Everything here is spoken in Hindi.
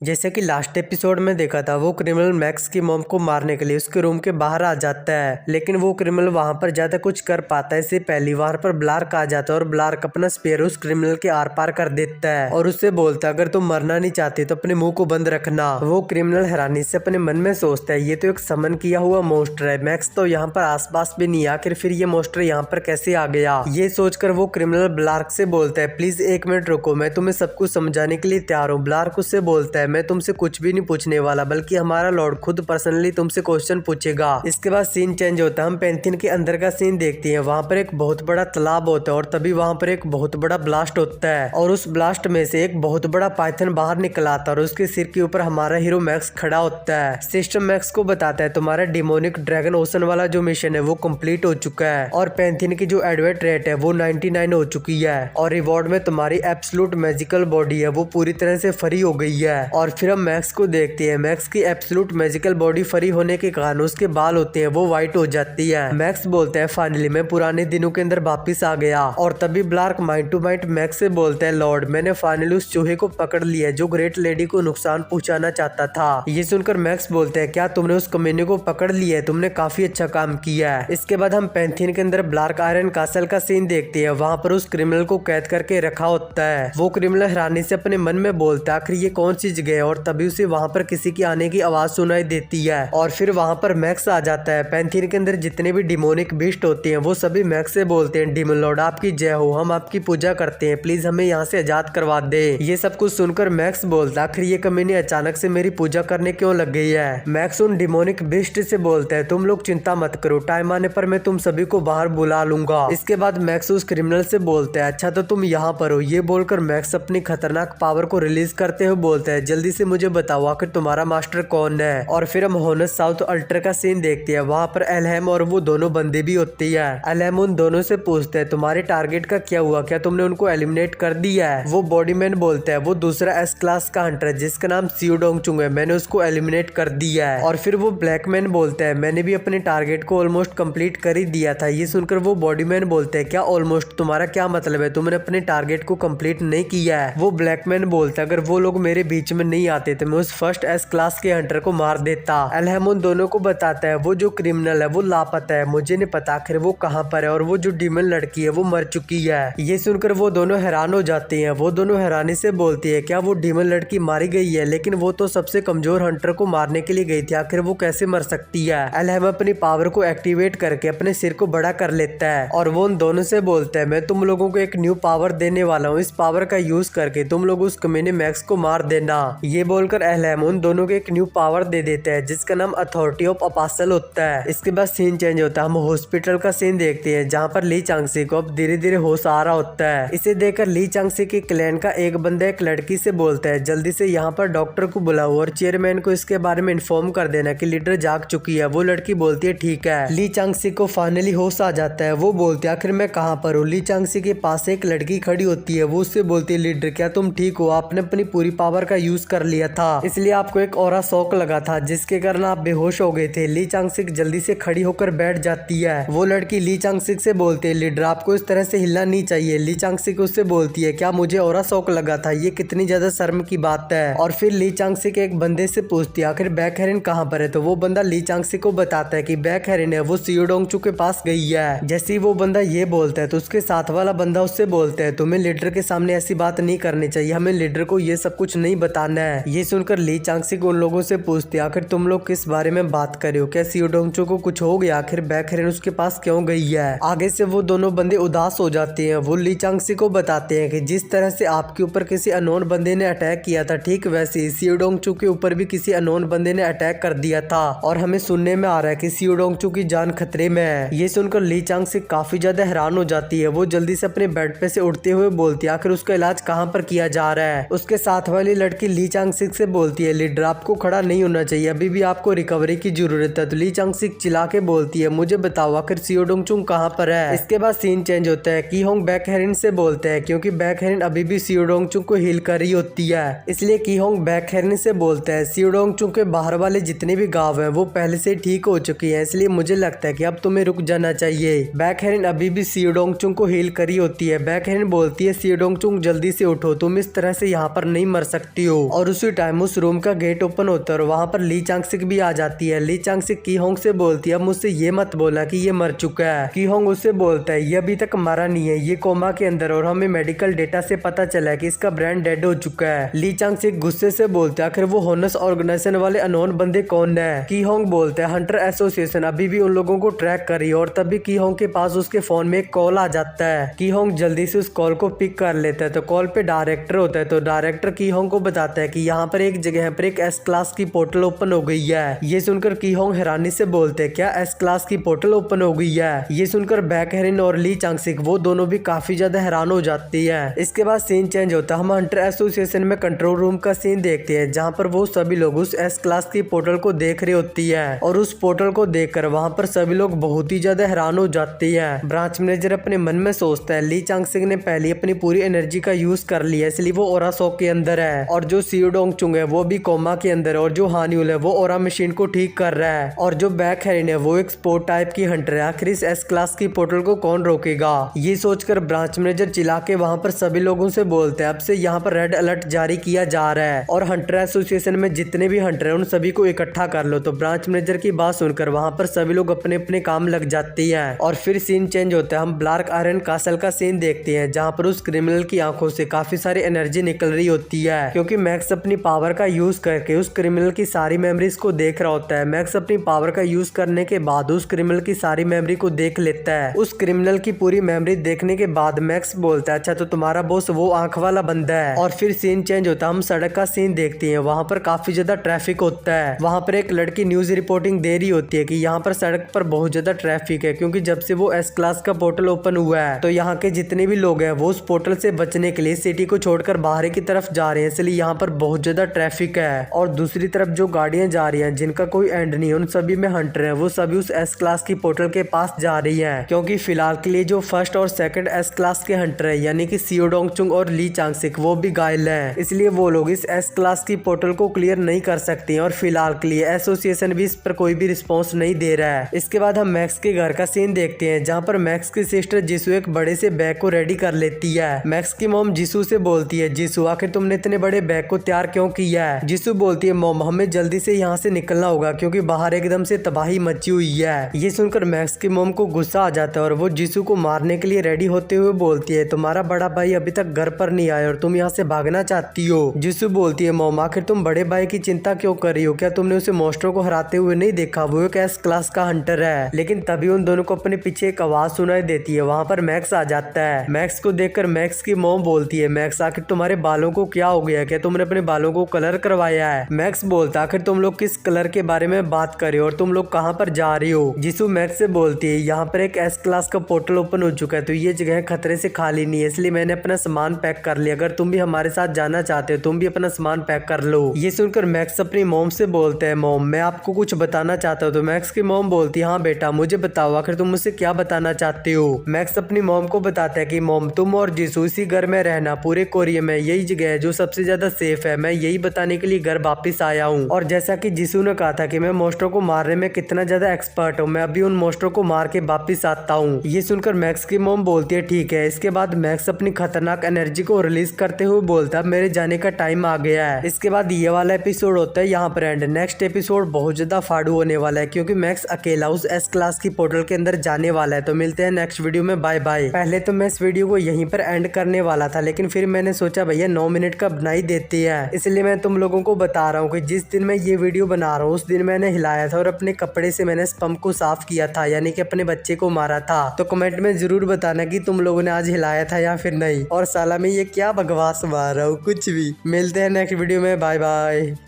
जैसे कि लास्ट एपिसोड में देखा था, वो क्रिमिनल मैक्स की मॉम को मारने के लिए उसके रूम के बाहर आ जाता है, लेकिन वो क्रिमिनल वहां पर ज्यादा कुछ कर पाता है इससे पहले वहां पर ब्लार्क आ जाता है और ब्लार्क अपना स्पेयर उस क्रिमिनल के आर पार कर देता है और उससे बोलता है अगर तुम मरना नहीं चाहते तो अपने मुंह को बंद रखना। वो क्रिमिनल हैरानी से अपने मन में सोचता है ये तो एक समन किया हुआ मोस्टर है, मैक्स तो यहाँ पर आसपास भी नहीं, आखिर फिर ये मोस्टर यहाँ पर कैसे आ गया। ये सोचकर वो क्रिमिनल ब्लार्क से बोलता है प्लीज 1 मिनट रुको, मैं तुम्हें सब कुछ समझाने के लिए तैयार हूँ। ब्लार्क उससे बोलता है मैं तुमसे कुछ भी नहीं पूछने वाला, बल्कि हमारा लॉर्ड खुद पर्सनली तुमसे क्वेश्चन पूछेगा। इसके बाद सीन चेंज होता है, हम पेंथिन के अंदर का सीन देखते हैं। वहाँ पर एक बहुत बड़ा तालाब होता है और तभी वहाँ पर एक बहुत बड़ा ब्लास्ट होता है और उस ब्लास्ट में से एक बहुत बड़ा पाइथन बाहर निकल आता है और उसके सिर के ऊपर हमारा हीरो मैक्स खड़ा होता है। सिस्टम मैक्स को बताता है तुम्हारा डिमोनिक ड्रैगन ओशन वाला जो मिशन है वो कंप्लीट हो चुका है और पेंथिन की जो एडवेट रेट है वो 99 हो चुकी है और रिवॉर्ड में तुम्हारी एब्सोल्यूट मैजिकल बॉडी है वो पूरी तरह से फ्री हो गई है। और फिर हम मैक्स को देखते हैं, मैक्स की एब्सोल्यूट मैजिकल बॉडी फ्री होने के कारण उसके बाल होते हैं वो व्हाइट हो जाती है। मैक्स बोलता है फाइनली मैं पुराने दिनों के अंदर वापिस आ गया और तभी ब्लार्क माइंड टू माइंड मैक्स से बोलता है लॉर्ड मैंने फाइनली उस चूहे को पकड़ लिया जो ग्रेट लेडी को नुकसान पहुंचाना चाहता था। ये सुनकर मैक्स बोलते हैं क्या तुमने उस कमीने को पकड़ लिया है, तुमने काफी अच्छा काम किया है। इसके बाद हम पेंथिन के अंदर ब्लार्क आयरन कासल का सीन देखते हैं, वहाँ पर उस क्रिमिनल को कैद करके रखा होता है। वो क्रिमिनल हैरानी से अपने मन में बोलता है आखिर ये कौन सी जगह है और तभी उसे वहाँ पर किसी की आने की आवाज सुनाई देती है और फिर वहाँ पर मैक्स आ जाता है। पेंथिन के अंदर जितने भी डिमोनिक बीस्ट होते हैं वो सभी मैक्स से बोलते हैं डीमन लॉर्ड आपकी जय हो, हम आपकी पूजा करते हैं, प्लीज हमें यहाँ से आजाद करवा दे। ये सब कुछ सुनकर मैक्स बोलता आखिर ये कमीने अचानक से मेरी पूजा करने क्यों लग गई है। मैक्स उन डिमोनिक बीस्ट से बोलता है तुम लोग चिंता मत करो, टाइम आने पर मैं तुम सभी को बाहर बुला लूंगा। इसके बाद मैक्स उस क्रिमिनल से बोलता है अच्छा तो तुम यहाँ पर हो। ये बोलकर मैक्स अपनी खतरनाक पावर को रिलीज करते हुए बोलता है जल्दी से मुझे बताओ आखिर तुम्हारा मास्टर कौन है। और फिर हम होनस साउथ अल्टर का सीन देखते हैं, वहाँ पर एलहेम और वो दोनों बंदे भी होती है। एलहेम उन दोनों से पूछते हैं तुम्हारे टारगेट का क्या हुआ, क्या तुमने उनको एलिमिनेट कर दिया है। वो बॉडीमैन बोलता है वो दूसरा एस क्लास का हंटर है जिसका नाम सियो डोंगचुंग है, मैंने उसको एलिमिनेट कर दिया है। और फिर वो ब्लैकमैन बोलता है मैंने भी अपने टारगेट को ऑलमोस्ट कंप्लीट कर ही दिया था। ये सुनकर वो बॉडीमैन बोलते हैं क्या ऑलमोस्ट, तुम्हारा क्या मतलब है, तुमने अपने टारगेट को कंप्लीट नहीं किया है। वो ब्लैकमैन बोलता है अगर वो लोग मेरे बीच में नहीं आते तो मैं उस फर्स्ट एस क्लास के हंटर को मार देता। एलहेम उन दोनों को बताता है वो जो क्रिमिनल है वो लापता है, मुझे नहीं पता आखिर वो कहाँ पर है और वो जो डीमन लड़की है वो मर चुकी है। ये सुनकर वो दोनों हैरान हो जाते हैं। वो दोनों हैरानी से बोलती है क्या वो डीमन लड़की मारी गई है, लेकिन वो तो सबसे कमजोर हंटर को मारने के लिए गई थी, आखिर वो कैसे मर सकती है। एलहेम अपनी पावर को एक्टिवेट करके अपने सिर को बड़ा कर लेता है और वो उन दोनों से बोलता है मैं तुम लोगों को एक न्यू पावर देने वाला हूँ, इस पावर का यूज करके तुम लोग उस कमीने मैक्स को मार देना। ये बोलकर एलहेम उन दोनों को एक न्यू पावर दे देता है जिसका नाम अथॉरिटी ऑफ अपासल होता है। इसके बाद सीन चेंज होता है, हम हॉस्पिटल का सीन देखते हैं जहाँ पर ली चांगसी को अब धीरे धीरे होश आ रहा होता है। इसे देखकर ली चांगसी के क्लैन का एक बंदा एक लड़की से बोलता है जल्दी से यहाँ पर डॉक्टर को बुलाओ और चेयरमैन को इसके बारे में इन्फॉर्म कर देना कि लीडर जाग चुकी है। वो लड़की बोलती है ठीक है। ली चांगसी को फाइनली होश आ जाता है, वो बोलती है आखिर मैं कहाँ पर हूँ। ली चांगसी के पास एक लड़की खड़ी होती है, वो उससे बोलती है लीडर क्या तुम ठीक हो, आपने अपनी पूरी पावर का यूज कर लिया था इसलिए आपको एक और शौक लगा था जिसके कारण आप बेहोश हो गए थे। ली चांगसिक जल्दी से खड़ी होकर बैठ जाती है। वो लड़की ली चांगसिक से बोलती है लीडर आपको इस तरह से हिलना नहीं चाहिए। ली चांगसिक उससे बोलती है क्या मुझे और शौक लगा था, ये कितनी ज्यादा शर्म की बात है। और फिर ली चांगसिक एक बंदे से पूछती है आखिर बैक हेरिन कहाँ पर है, तो वो बंदा ली चांगसिक को बताता है कि बैक हेरिन है वो सियो डोंगचू के पास गई है। जैसे ही वो बंदा ये बोलता है तो उसके साथ वाला बंदा उससे बोलता है तुम्हें लीडर के सामने ऐसी बात नहीं करनी चाहिए, हमें लीडर को ये सब कुछ नहीं बताना है। ये सुनकर ली चांगसिक उन लोगों से पूछती है आखिर तुम लोग किस बारे में बात कर रहे हो, क्या सियो डोंगचू को कुछ हो गया, आखिर बैक हेरिन उसके पास क्यों गई है। आगे से वो दोनों बंदे उदास हो जाते हैं। वो ली चांगसिक को बताते हैं कि जिस तरह से आपके ऊपर किसी अनोन बंदे ने अटैक किया था ठीक वैसे ही सियो डोंगचू के ऊपर भी किसी अनोन बंदे ने अटैक कर दिया था और हमें सुनने में आ रहा है कि सियो डोंगचू की जान खतरे में है। ये सुनकर ली चांगसिक काफी ज्यादा हैरान हो जाती है। वो जल्दी से अपने बेड पे से उठते हुए बोलती है आखिर उसका इलाज कहाँ पर किया जा रहा है। उसके साथ वाली लड़की ली चांगसिक से बोलती है लीडर आपको खड़ा नहीं होना चाहिए, अभी भी आपको रिकवरी की जरूरत है। तो ली चांगसिक चिल्ला के बोलती है मुझे बताओ आखिर सियो डोंगचू कहाँ पर है। इसके बाद सीन चेंज होता है, की होंग बैक हेरिन से बोलते हैं क्योंकि बैक हेरिन अभी भी सियो डोंगचू को हील कर रही होती है, इसलिए की होंग बैक हेरिन से बोलते हैं सियो डोंगचू के बाहर वाले जितने भी गाँव है वो पहले से ठीक हो चुकी है, इसलिए मुझे लगता है कि अब तुम्हें रुक जाना चाहिए। बैक हेरिन अभी भी सियो डोंगचू को हील करी होती है। बैक हेरिन बोलती है सियो डोंगचू जल्दी से उठो, तुम इस तरह से यहाँ पर नहीं मर सकती हो। और उसी टाइम उस रूम का गेट ओपन होता है और वहाँ पर ली चांगसिक भी आ जाती है। ली चांगसिक की होंग से बोलती है अब मुझसे ये मत बोला कि ये मर चुका है। की होंग उससे बोलता है ये अभी तक मरा नहीं है, ये कोमा के अंदर और हमें मेडिकल डेटा से पता चला है कि इसका ब्रेन डेड हो चुका है। ली चांगसिक गुस्से से बोलते हैं आखिर वो होनस ऑर्गेनाइजेशन वाले अननोन बंदे कौन है। की होंग बोलते हैं हंटर एसोसिएशन अभी भी उन लोगों को ट्रैक कर रही है और तभी की होंग के पास उसके फोन में एक कॉल आ जाता है। की होंग जल्दी से उस कॉल को पिक कर लेता है तो कॉल पे डायरेक्टर होता है तो डायरेक्टर की होंग को बताता है कि यहाँ पर एक जगह पर एक एस क्लास की पोर्टल ओपन हो गई है। ये सुनकर की होंग हैरानी से बोलते हैं क्या एस क्लास की पोर्टल ओपन हो गई है। ये सुनकर बैक हेरिन और ली चांगसिक वो दोनों भी काफी ज्यादा हैरान हो जाती है। इसके बाद सीन चेंज होता है, हम हंटर एसोसिएशन में कंट्रोल रूम का सीन देखते हैं जहाँ पर वो सभी लोग उस एस क्लास की पोर्टल को देख रही होती है और उस पोर्टल को देखकर वहाँ पर सभी लोग बहुत ही ज्यादा हैरान हो जाती है। ब्रांच मैनेजर अपने मन में सोचता है ली चांगसिक ने पहले अपनी पूरी एनर्जी का यूज कर लिया इसलिए वो ओरा शॉक के अंदर है और जो सीओ डोंगचुंग है वो भी कोमा के अंदर है और जो हान्यूल है वो ओरा मशीन को ठीक कर रहा है और जो बैक हेरिन है वो एक स्पोर्ट टाइप की हंटर है। आखिर इस एस क्लास की पोर्टल को कौन रोकेगा। ये सोचकर ब्रांच मैनेजर चिल्ला के वहाँ पर सभी लोगों से बोलते हैं अब से यहाँ पर रेड अलर्ट जारी किया जा रहा है और हंटर एसोसिएशन में जितने भी हंटर है उन सभी को इकट्ठा कर लो। तो ब्रांच मैनेजर की बात सुनकर वहाँ पर सभी लोग अपने अपने काम लग जाती है और फिर सीन चेंज होता है, हम ब्लैक आयरन कासल का सीन देखते हैं जहाँ पर उस क्रिमिनल की आंखों से काफी सारी एनर्जी निकल रही होती है क्योंकि मैक्स अपनी पावर का यूज करके उस क्रिमिनल की सारी मेमोरीज को देख रहा होता है। मैक्स अपनी पावर का यूज करने के बाद उस क्रिमिनल की सारी मेमोरी को देख लेता है। उस क्रिमिनल की पूरी मेमोरी देखने के बाद मैक्स बोलता है अच्छा तो तुम्हारा बॉस वो आंख वाला बंदा है। और फिर सीन चेंज होता है, हम सड़क का सीन देखते हैं, वहाँ पर काफी ज्यादा ट्रैफिक होता है। वहाँ पर एक लड़की न्यूज रिपोर्टिंग दे रही होती है कि यहाँ पर सड़क पर बहुत ज्यादा ट्रैफिक है क्योंकि जब से वो एस क्लास का पोर्टल ओपन हुआ है तो यहाँ के जितने भी लोग हैं वो उस पोर्टल से बचने के लिए सिटी को छोड़कर बाहर की तरफ जा रहे हैं इसलिए यहाँ पर बहुत ज्यादा ट्रैफिक है। और दूसरी तरफ जो गाड़ियां जा रही हैं जिनका कोई एंड नहीं है उन सभी में हंटर है वो सभी उस एस क्लास की पोर्टल के पास जा रही है क्योंकि फिलहाल के लिए जो फर्स्ट और सेकंड एस क्लास के हंटर है यानी कि सीओ डोंगचुंग और ली चांगसिक वो भी घायल है इसलिए वो लोग इस एस क्लास की पोर्टल को क्लियर नहीं कर सकते हैं और फिलहाल के लिए एसोसिएशन भी इस पर कोई भी रिस्पॉन्स नहीं दे रहा है। इसके बाद हम मैक्स के घर का सीन देखते हैं जहाँ पर मैक्स की सिस्टर जिसू एक बड़े से बैग को रेडी कर लेती है। मैक्स की मॉम जिसू से बोलती है जिसू आखिर तुमने इतने बड़े बैग को तैयार क्यों किया है। जिसू बोलती है मॉम हमें जल्दी से यहाँ से निकलना होगा क्योंकि बाहर एकदम से तबाही मची हुई है। ये सुनकर मैक्स की मॉम को गुस्सा आ जाता है और वो जिसू को मारने के लिए रेडी होते हुए बोलती है तुम्हारा बड़ा भाई अभी तक घर पर नहीं आया और तुम यहाँ से भागना चाहती हो। जिसू बोलती है मॉम आखिर तुम बड़े भाई की चिंता क्यों कर रही हो, क्या तुमने उसे मॉन्स्टरों को हराते हुए नहीं देखा, वो एक एस क्लास का हंटर है। लेकिन तभी उन दोनों को अपने पीछे एक आवाज सुनाई देती है, वहाँ पर मैक्स आ जाता है। मैक्स को देखकर मैक्स की मॉम बोलती है मैक्स आखिर तुम्हारे बालों को क्या हो गया, क्या तुमने अपने बालों को कलर करवाया है। मैक्स बोलता आखिर तुम लोग किस कलर के बारे में बात कर रहे हो और तुम लोग कहाँ पर जा रही हो। जिसू मैक्स से बोलती है यहाँ पर एक एस क्लास का पोर्टल ओपन हो चुका है तो ये जगह खतरे से खाली नहीं है इसलिए मैंने अपना सामान पैक कर लिया, अगर तुम भी हमारे साथ जाना चाहते हो तुम भी अपना सामान पैक कर लो। ये सुनकर मैक्स अपनी मॉम से बोलते हैं मॉम मैं आपको कुछ बताना चाहता हूँ। तो मैक्स की मॉम बोलती है हाँ बेटा मुझे बताओ आखिर तुम मुझसे क्या बताना चाहते हो। मैक्स अपनी मॉम को बताता है कि मॉम तुम और जिसू इसी घर में रहना, पूरे कोरिया में यही जगह है जो सबसे ज्यादा सेफ है, मैं यही बताने के लिए घर वापिस आया हूँ। और जैसा कि जिसू ने कहा था कि मैं मॉन्स्टरों को मारने में कितना ज्यादा एक्सपर्ट हूँ, मैं अभी उन मॉन्स्टरों को मार के वापिस आता हूँ। ये सुनकर मैक्स की मॉम बोलती है ठीक है। इसके बाद मैक्स अपनी खतरनाक एनर्जी को रिलीज करते हुए बोलता है मेरे जाने का टाइम आ गया है। इसके बाद ये वाला एपिसोड होता है यहाँ पर एंड। नेक्स्ट एपिसोड बहुत ज्यादा फाड़ू होने वाला है क्योंकि मैक्स अकेला उस एस क्लास की पोर्टल के अंदर जाने वाला है। तो मिलते हैं नेक्स्ट वीडियो में, बाय बाय। पहले तो मैं इस वीडियो को यहीं पर एंड करने वाला था लेकिन फिर मैंने सोचा भैया 9 मिनट का बना ही देते हैं, इसलिए मैं तुम लोगों को बता रहा हूँ कि जिस दिन मैं ये वीडियो बना रहा हूँ उस दिन मैंने हिलाया था और अपने कपड़े से मैंने स्पम्प को साफ किया था यानी कि अपने बच्चे को मारा था। तो कमेंट में जरूर बताना कि तुम लोगों ने आज हिलाया था या फिर नहीं। और साला में ये क्या बकवास मार रहा हूँ कुछ भी। मिलते हैं नेक्स्ट वीडियो में, बाय बाय।